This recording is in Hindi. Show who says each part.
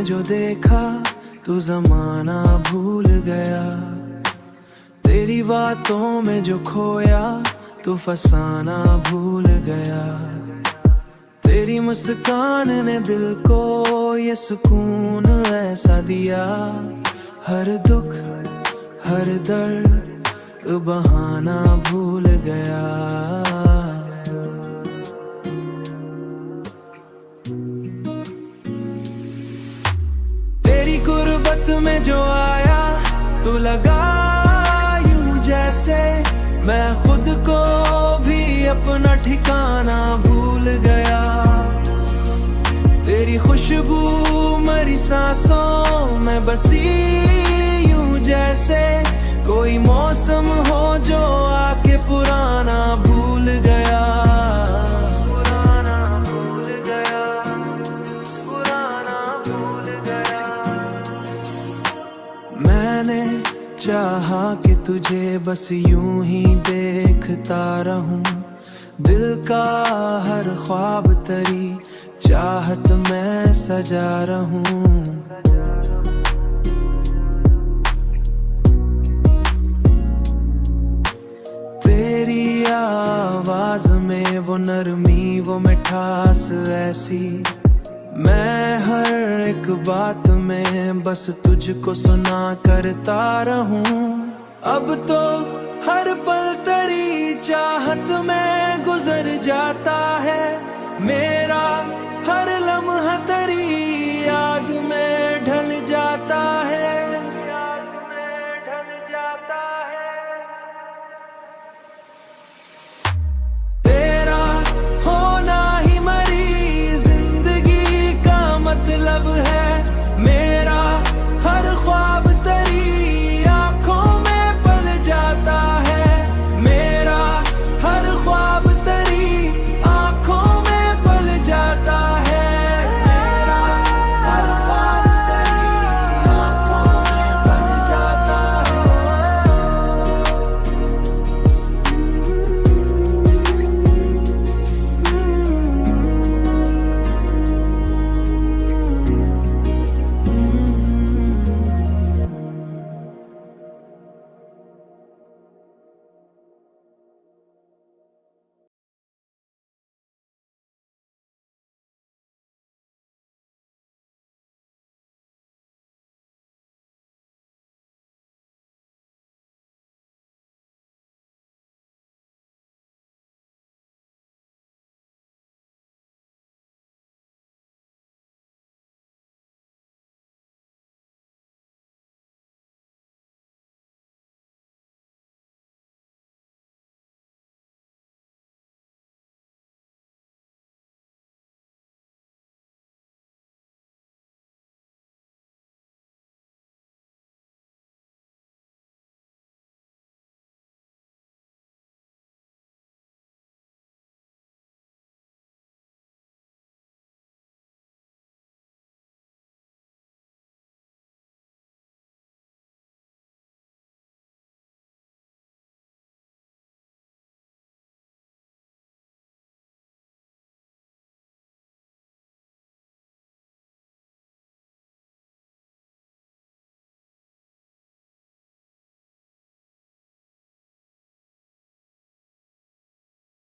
Speaker 1: में जो देखा तू जमाना भूल गया, तेरी बातों में जो खोया तू फसाना भूल गया। तेरी मुस्कान ने दिल को ये सुकून ऐसा दिया, हर दुख हर दर्द बहाना भूल गया। तेरी गुर्बत में जो आया तू लगा यूं जैसे मैं खुद को भी अपना ठिकाना भूल गया। तेरी खुशबू मरी सांसों में बसी यूं जैसे कोई मौसम हो जो आके पुराना भूल गया। मैंने चाहा कि तुझे बस यूं ही देखता रहूं, दिल का हर ख्वाब तेरी चाहत मैं सजा रहूं। तेरी आवाज में वो नरमी वो मिठास ऐसी, मैं हर एक बात में बस तुझको सुना करता रहूं। अब तो हर पल तेरी चाहत में गुजर जाता है, मेरा हर लम्हा तेरी याद में ढल जाता